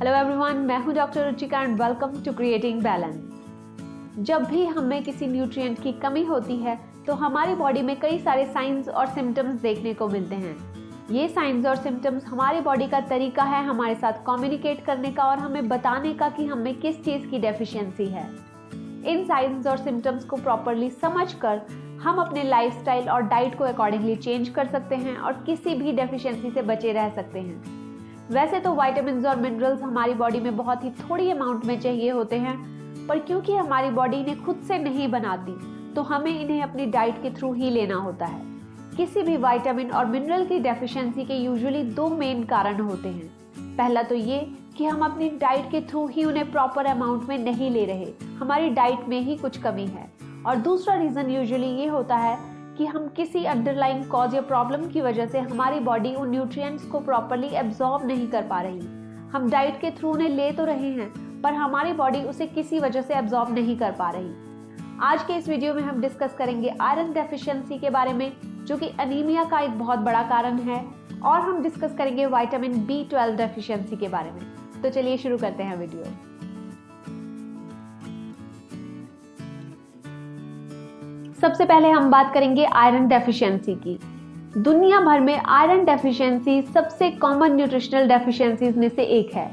Hello everyone, मैं हूं doctor Ruchika and welcome to creating balance. जब भी हमें किसी न्यूट्रिएंट की कमी होती है तो हमारी बॉडी में कई सारे साइंस और सिम्टम्स देखने को मिलते हैं। ये साइंस और सिम्टम्स हमारी बॉडी का तरीका है हमारे साथ कम्युनिकेट करने का और हमें बताने का कि हमें किस चीज़ की डेफिशिएंसी है। इन साइंस और सिम्टम्स को प्रॉपरली समझकर हम अपने लाइफस्टाइल और डाइट को अकॉर्डिंगली चेंज कर सकते हैं और किसी भी डेफिशिएंसी से बचे रह सकते हैं। वैसे तो विटामिन्स और मिनरल्स हमारी बॉडी में बहुत ही थोड़ी अमाउंट में चाहिए होते हैं, पर क्योंकि हमारी बॉडी इन्हें खुद से नहीं बनाती तो हमें इन्हें अपनी डाइट के थ्रू ही लेना होता है। किसी भी विटामिन और मिनरल की डेफिशिएंसी के यूजुअली दो मेन कारण होते हैं। पहला तो ये कि हम अपनी डाइट के थ्रू ही उन्हें प्रॉपर अमाउंट में नहीं ले रहे, हमारी डाइट में ही कुछ कमी है। और दूसरा रीज़न यूजुअली ये होता है कि हम किसी अंडरलाइंग कॉज या प्रॉब्लम की वजह से हमारी बॉडी उन न्यूट्रिएंट्स को प्रॉपर्ली एब्जॉर्ब नहीं कर पा रही। हम डाइट के थ्रू उन्हें ले तो रहे हैं पर हमारी बॉडी उसे किसी वजह से एब्जॉर्ब नहीं कर पा रही। आज के इस वीडियो में हम डिस्कस करेंगे आयरन डेफिशिएंसी के बारे में, जो कि एनीमिया का एक बहुत बड़ा कारण है, और हम डिस्कस करेंगे विटामिन B12 डेफिशिएंसी के बारे में। तो चलिए शुरू करते हैं वीडियो। सबसे पहले हम बात करेंगे आयरन डेफिशिएंसी की। दुनिया भर में आयरन डेफिशिएंसी सबसे कॉमन न्यूट्रिशनल डेफिशिएंसीज में से एक है।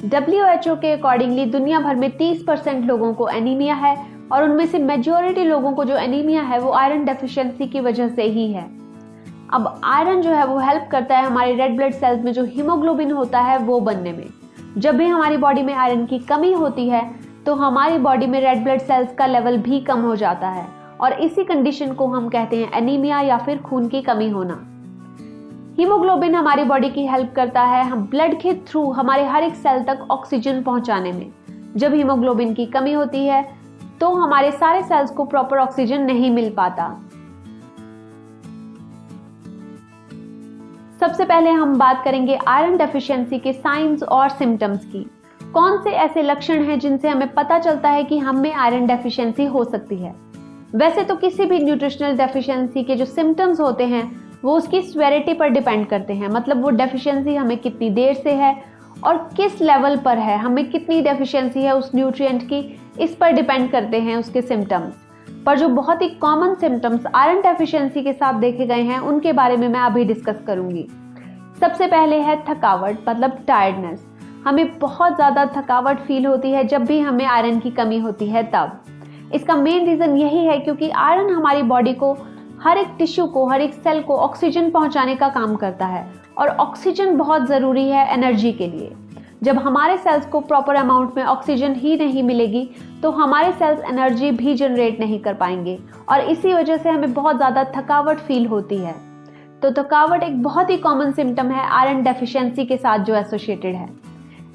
WHO के अकॉर्डिंगली दुनिया भर में 30% लोगों को एनीमिया है और उनमें से मेजॉरिटी लोगों को जो एनीमिया है वो आयरन डेफिशिएंसी की वजह से ही है। अब आयरन जो है वो हेल्प करता है हमारे रेड ब्लड सेल्स में जो हीमोग्लोबिन होता है वो बनने में। जब भी हमारी बॉडी में आयरन की कमी होती है तो हमारी बॉडी में रेड ब्लड सेल्स का लेवल भी कम हो जाता है और इसी कंडीशन को हम कहते हैं एनीमिया या फिर खून की कमी होना। हीमोग्लोबिन हमारी बॉडी की हेल्प करता है हम ब्लड के थ्रू हमारे हर एक सेल तक ऑक्सीजन पहुंचाने में। जब हीमोग्लोबिन की कमी होती है तो हमारे सारे सेल्स को प्रॉपर ऑक्सीजन नहीं मिल पाता। सबसे पहले हम बात करेंगे आयरन डेफिशिएंसी के साइंस और सिम्टम्स की। कौन से ऐसे लक्षण हैं जिनसे हमें पता चलता है कि हम में आयरन डेफिशिएंसी हो सकती है। वैसे तो किसी भी न्यूट्रिशनल डेफिशिएंसी के जो सिम्टम्स होते हैं वो उसकी स्वेरिटी पर डिपेंड करते हैं, मतलब वो डेफिशिएंसी हमें कितनी देर से है और किस लेवल पर है, हमें कितनी डेफिशिएंसी है उस न्यूट्रिएंट की, इस पर डिपेंड करते हैं उसके सिम्टम्स। पर जो बहुत ही कॉमन सिम्टम्स आयरन डेफिशिएंसी के साथ देखे गए हैं उनके बारे में मैं अभी डिस्कस करूंगी। सबसे पहले है थकावट, मतलब टायर्डनेस। हमें बहुत ज़्यादा थकावट फील होती है जब भी हमें आयरन की कमी होती है तब। इसका मेन रीज़न यही है क्योंकि आयरन हमारी बॉडी को, हर एक टिश्यू को, हर एक सेल को ऑक्सीजन पहुंचाने का काम करता है और ऑक्सीजन बहुत ज़रूरी है एनर्जी के लिए। जब हमारे सेल्स को प्रॉपर अमाउंट में ऑक्सीजन ही नहीं मिलेगी तो हमारे सेल्स एनर्जी भी जनरेट नहीं कर पाएंगे और इसी वजह से हमें बहुत ज़्यादा थकावट फील होती है। तो थकावट एक बहुत ही कॉमन सिम्टम है आयरन डेफिशिएंसी के साथ जो एसोसिएटेड है।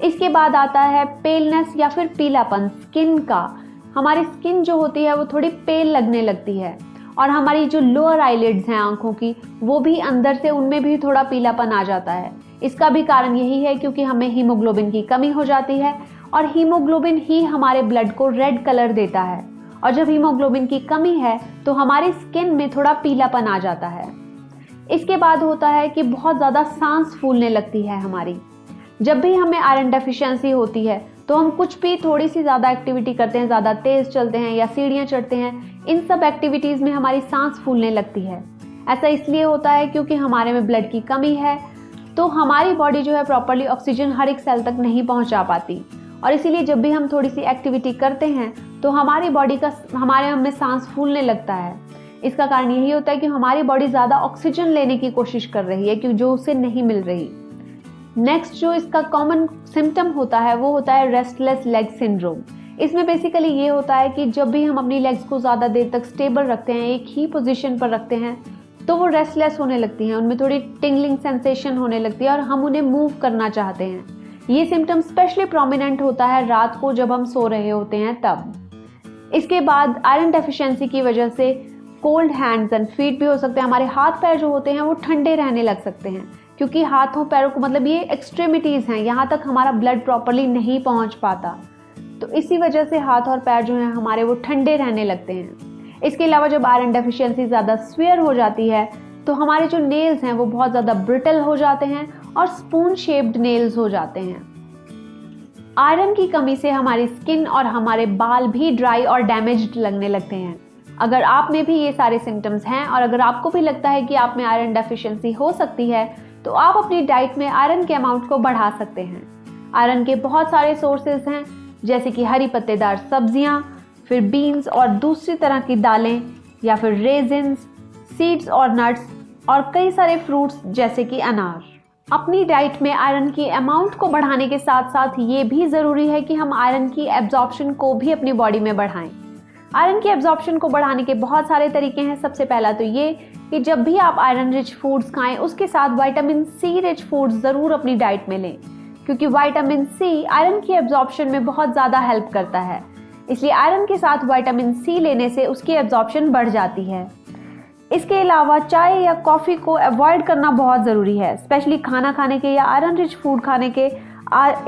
इसके बाद आता है पेलनेस या फिर पीलापन स्किन का। हमारी स्किन जो होती है वो थोड़ी पेल लगने लगती है और हमारी जो लोअर आईलिड्स हैं आंखों की वो भी अंदर से, उनमें भी थोड़ा पीलापन आ जाता है। इसका भी कारण यही है क्योंकि हमें हीमोग्लोबिन की कमी हो जाती है और हीमोग्लोबिन ही हमारे ब्लड को रेड कलर देता है और जब हीमोग्लोबिन की कमी है तो हमारी स्किन में थोड़ा पीलापन आ जाता है। इसके बाद होता है कि बहुत ज़्यादा सांस फूलने लगती है हमारी। जब भी हमें आयरन डेफिशिएंसी होती है तो हम कुछ भी थोड़ी सी ज़्यादा एक्टिविटी करते हैं, ज़्यादा तेज़ चलते हैं या सीढ़ियाँ चढ़ते हैं, इन सब एक्टिविटीज़ में हमारी सांस फूलने लगती है। ऐसा इसलिए होता है क्योंकि हमारे में ब्लड की कमी है तो हमारी बॉडी जो है प्रॉपरली ऑक्सीजन हर एक सेल तक नहीं पहुंचा पाती और इसीलिए जब भी हम थोड़ी सी एक्टिविटी करते हैं तो हमारी बॉडी का, हमें सांस फूलने लगता है। इसका कारण यही होता है कि हमारी बॉडी ज़्यादा ऑक्सीजन लेने की कोशिश कर रही है क्योंकि जो उसे नहीं मिल रही। नेक्स्ट जो इसका कॉमन सिम्टम होता है वो होता है रेस्टलेस लेग सिंड्रोम। इसमें बेसिकली ये होता है कि जब भी हम अपनी लेग्स को ज़्यादा देर तक स्टेबल रखते हैं, एक ही पोजीशन पर रखते हैं, तो वो रेस्टलेस होने लगती हैं, उनमें थोड़ी टिंगलिंग सेंसेशन होने लगती है और हम उन्हें मूव करना चाहते हैं। ये सिम्टम स्पेशली प्रोमिनेंट होता है रात को जब हम सो रहे होते हैं तब। इसके बाद आयरन डेफिशिएंसी की वजह से कोल्ड हैंड्स एंड फीट भी हो सकते हैं। हमारे हाथ पैर जो होते हैं वो ठंडे रहने लग सकते हैं क्योंकि हाथों पैरों को, मतलब ये एक्सट्रीमिटीज़ हैं, यहाँ तक हमारा ब्लड प्रॉपरली नहीं पहुँच पाता, तो इसी वजह से हाथ और पैर जो हैं हमारे वो ठंडे रहने लगते हैं। इसके अलावा जब आयरन डेफिशिएंसी ज़्यादा स्वेयर हो जाती है तो हमारे जो नेल्स हैं वो बहुत ज़्यादा ब्रिटल हो जाते हैं और स्पून शेप्ड नेल्स हो जाते हैं। आयरन की कमी से हमारी स्किन और हमारे बाल भी ड्राई और डैमेज्ड लगने लगते हैं। अगर आप में भी ये सारे सिम्टम्स हैं और अगर आपको भी लगता है कि आप में आयरन डेफिशिएंसी हो सकती है, तो आप अपनी डाइट में आयरन के अमाउंट को बढ़ा सकते हैं। आयरन के बहुत सारे सोर्सेज हैं, जैसे कि हरी पत्तेदार सब्जियां, फिर बीन्स और दूसरी तरह की दालें, या फिर रेजिन्स, सीड्स और नट्स, और कई सारे फ्रूट्स जैसे कि अनार। अपनी डाइट में आयरन की अमाउंट को बढ़ाने के साथ साथ ये भी ज़रूरी है कि हम आयरन की एब्जॉर्प्शन को भी अपनी बॉडी में बढ़ाएं। आयरन की एब्जॉर्प्शन को बढ़ाने के बहुत सारे तरीके हैं। सबसे पहला तो ये कि जब भी आप आयरन रिच फूड्स खाएं, उसके साथ विटामिन सी रिच फूड्स ज़रूर अपनी डाइट में लें, क्योंकि विटामिन सी आयरन की एब्जॉर्प्शन में बहुत ज़्यादा हेल्प करता है। इसलिए आयरन के साथ विटामिन सी लेने से उसकी एब्जॉर्प्शन बढ़ जाती है। इसके अलावा चाय या कॉफ़ी को अवॉइड करना बहुत ज़रूरी है, स्पेशली खाना खाने के या आयरन रिच फूड खाने के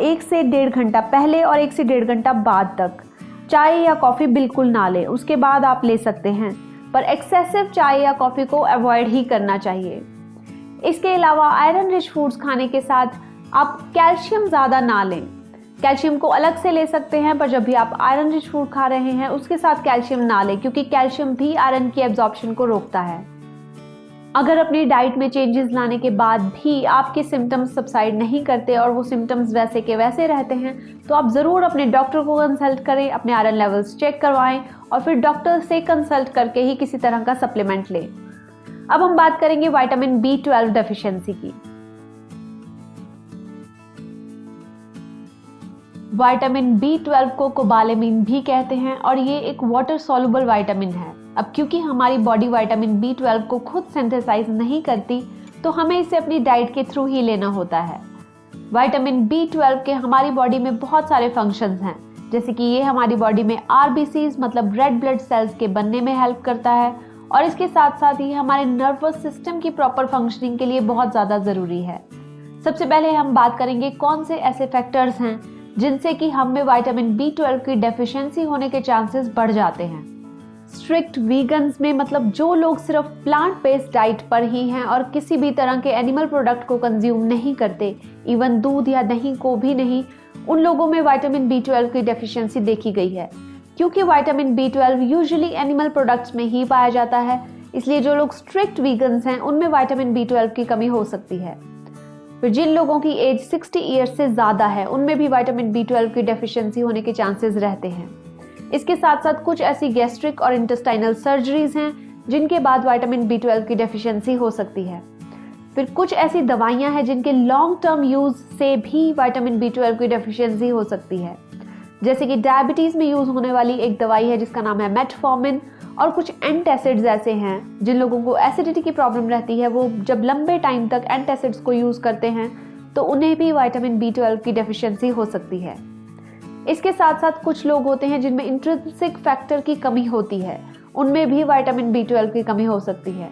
1 से 1.5 घंटा पहले और 1 से 1.5 घंटा बाद तक चाय या कॉफ़ी बिल्कुल ना लें। उसके बाद आप ले सकते हैं, पर एक्सेसिव चाय या कॉफ़ी को अवॉइड ही करना चाहिए। इसके अलावा आयरन रिच फूड्स खाने के साथ आप कैल्शियम ज़्यादा ना लें। कैल्शियम को अलग से ले सकते हैं, पर जब भी आप आयरन रिच फूड खा रहे हैं उसके साथ कैल्शियम ना लें, क्योंकि कैल्शियम भी आयरन की एब्जॉर्प्शन को रोकता है। अगर अपनी डाइट में चेंजेस लाने के बाद भी आपके सिम्टम्स सबसाइड नहीं करते और वो सिम्टम्स वैसे के वैसे रहते हैं, तो आप ज़रूर अपने डॉक्टर को कंसल्ट करें, अपने आयरन लेवल्स चेक करवाएं और फिर डॉक्टर से कंसल्ट करके ही किसी तरह का सप्लीमेंट लें। अब हम बात करेंगे विटामिन B12 डेफिशिएंसी की। विटामिन B12 को कोबालेमिन भी कहते हैं और ये एक वाटर सॉल्युबल विटामिन है। अब क्योंकि हमारी बॉडी विटामिन B12 को खुद सिंथेसाइज नहीं करती, तो हमें इसे अपनी डाइट के थ्रू ही लेना होता है। विटामिन B12 के हमारी बॉडी में बहुत सारे फंक्शंस हैं, जैसे कि ये हमारी बॉडी में RBCs मतलब रेड ब्लड सेल्स के बनने में हेल्प करता है, और इसके साथ साथ ही हमारे नर्वस सिस्टम की प्रॉपर फंक्शनिंग के लिए बहुत ज़्यादा ज़रूरी है। सबसे पहले हम बात करेंगे कौन से ऐसे फैक्टर्स हैं जिनसे कि हम में विटामिन B12 की डेफिशिएंसी होने के चांसेस बढ़ जाते हैं। स्ट्रिक्ट वीगन्स में मतलब जो लोग सिर्फ प्लांट बेस्ड डाइट पर ही हैं और किसी भी तरह के एनिमल प्रोडक्ट को कंज्यूम नहीं करते, इवन दूध या दही को भी नहीं, उन लोगों में विटामिन B12 की डेफिशिएंसी देखी गई है। क्योंकि vitamin B12 usually animal products में ही पाया जाता है, इसलिए जो लोग स्ट्रिक्ट वीगन्स हैं उनमें विटामिन B12 की कमी हो सकती है। फिर जिन लोगों की एज 60 ईयर्स से ज़्यादा है, उनमें भी विटामिन B12 की डेफिशिएंसी होने के चांसेस रहते हैं। इसके साथ साथ कुछ ऐसी गैस्ट्रिक और इंटेस्टाइनल सर्जरीज हैं जिनके बाद विटामिन B12 की डेफिशिएंसी हो सकती है। फिर कुछ ऐसी दवाइयां हैं जिनके लॉन्ग टर्म यूज से भी विटामिन B12 की डेफिशिएंसी हो सकती है, जैसे कि डायबिटीज़ में यूज़ होने वाली एक दवाई है जिसका नाम है मेटफॉर्मिन, और कुछ एंटासिड्स ऐसे हैं जिन लोगों को एसिडिटी की प्रॉब्लम रहती है, वो जब लंबे टाइम तक एंटासिड्स को यूज़ करते हैं तो उन्हें भी विटामिन B12 की डेफिशिएंसी हो सकती है। इसके साथ साथ कुछ लोग होते हैं जिनमें इंट्रिंसिक फैक्टर की कमी होती है, उनमें भी विटामिन B12 की कमी हो सकती है।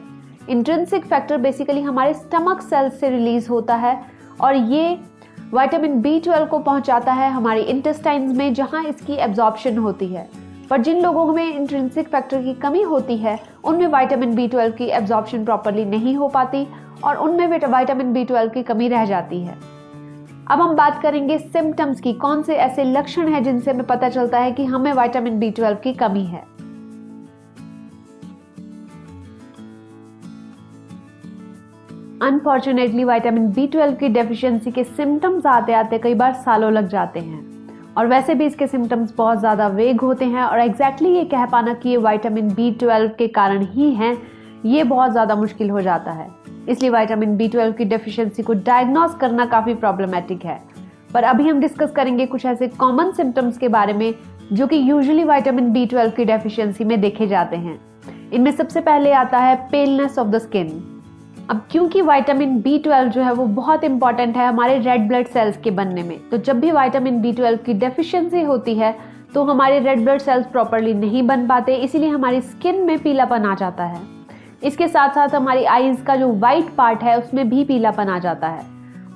इंट्रिंसिक फैक्टर बेसिकली हमारे स्टमक सेल्स से रिलीज होता है और ये विटामिन B12 को पहुंचाता है हमारे इंटेस्टाइन्स में, जहां इसकी एब्जॉर्प्शन होती है। पर जिन लोगों में इंट्रिंसिक फैक्टर की कमी होती है उनमें विटामिन B12 की एब्जॉर्प्शन प्रॉपर्ली नहीं हो पाती और उनमें विटामिन B12 की कमी रह जाती है। अब हम बात करेंगे सिम्टम्स की, कौन से ऐसे लक्षण हैं जिनसे हमें पता चलता है कि हमें विटामिन B12 की कमी है। अनफॉर्चुनेटली विटामिन B12 की डेफिशिएंसी के सिम्टम्स आते आते कई बार सालों लग जाते हैं, और वैसे भी इसके सिम्टम्स बहुत ज़्यादा वेग होते हैं और एग्जैक्टली ये कह पाना कि ये विटामिन B12 के कारण ही हैं, ये बहुत ज़्यादा मुश्किल हो जाता है। इसलिए विटामिन B12 की डेफिशिएंसी को डायग्नोज करना काफ़ी प्रॉब्लमेटिक है। पर अभी हम डिस्कस करेंगे कुछ ऐसे कॉमन सिम्टम्स के बारे में जो कि यूजुअली विटामिन B12 की डेफिशिएंसी में देखे जाते हैं। इनमें सबसे पहले आता है पेलनेस ऑफ द स्किन। अब क्योंकि विटामिन B12 जो है वो बहुत इंपॉर्टेंट है हमारे रेड ब्लड सेल्स के बनने में, तो जब भी विटामिन B12 की डेफिशिएंसी होती है तो हमारे रेड ब्लड सेल्स प्रॉपर्ली नहीं बन पाते, इसीलिए हमारी स्किन में पीलापन आ जाता है। इसके साथ साथ हमारी आईज का जो वाइट पार्ट है उसमें भी पीलापन आ जाता है।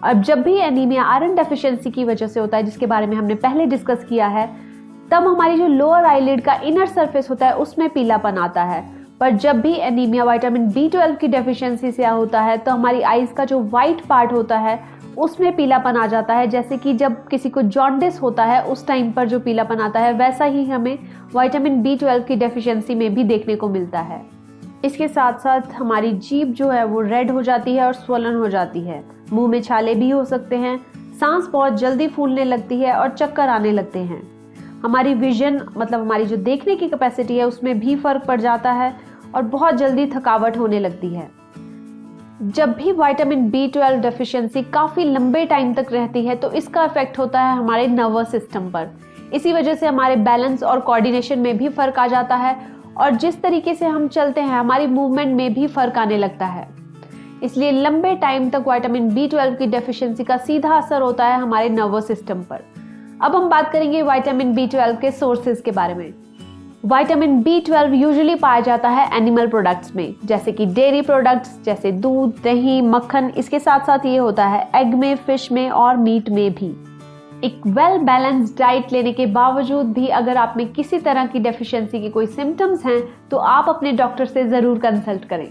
अब जब भी एनीमिया आयरन डेफिशिएंसी की वजह से होता है, जिसके बारे में हमने पहले डिस्कस किया है, तब हमारी जो लोअर आईलिड का इनर सरफेस होता है उसमें पीलापन आता है। पर जब भी एनीमिया विटामिन B12 की डेफिशिएंसी से होता है तो हमारी आईज का जो वाइट पार्ट होता है उसमें पीलापन आ जाता है। जैसे कि जब किसी को जॉन्डिस होता है उस टाइम पर जो पीलापन आता है, वैसा ही हमें विटामिन B12 की डेफिशिएंसी में भी देखने को मिलता है। इसके साथ साथ हमारी जीभ जो है वो रेड हो जाती है और स्वलन हो जाती है। मुंह में छाले भी हो सकते हैं, सांस बहुत जल्दी फूलने लगती है और चक्कर आने लगते हैं। हमारी विजन मतलब हमारी जो देखने की कैपेसिटी है उसमें भी फर्क पड़ जाता है और बहुत जल्दी थकावट होने लगती है। जब भी विटामिन B12 डेफिशिएंसी काफ़ी लंबे टाइम तक रहती है तो इसका इफेक्ट होता है हमारे नर्वस सिस्टम पर। इसी वजह से हमारे बैलेंस और कोऑर्डिनेशन में भी फर्क आ जाता है और जिस तरीके से हम चलते हैं हमारी मूवमेंट में भी फर्क आने लगता है। इसलिए लंबे टाइम तक विटामिन B12 की डेफिशिएंसी का सीधा असर होता है हमारे नर्वस सिस्टम पर। अब हम बात करेंगे विटामिन B12 के सोर्सेज के बारे में। विटामिन B12 यूजुअली पाया जाता है एनिमल प्रोडक्ट्स में, जैसे कि डेयरी प्रोडक्ट्स जैसे दूध, दही, मक्खन। इसके साथ साथ ये होता है एग में, फिश में और मीट में भी। एक वेल बैलेंस्ड डाइट लेने के बावजूद भी अगर आप में किसी तरह की डेफिशिएंसी के कोई सिम्टम्स हैं तो आप अपने डॉक्टर से ज़रूर कंसल्ट करें।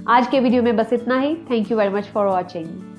आज के वीडियो में बस इतना ही। Thank you very much for watching.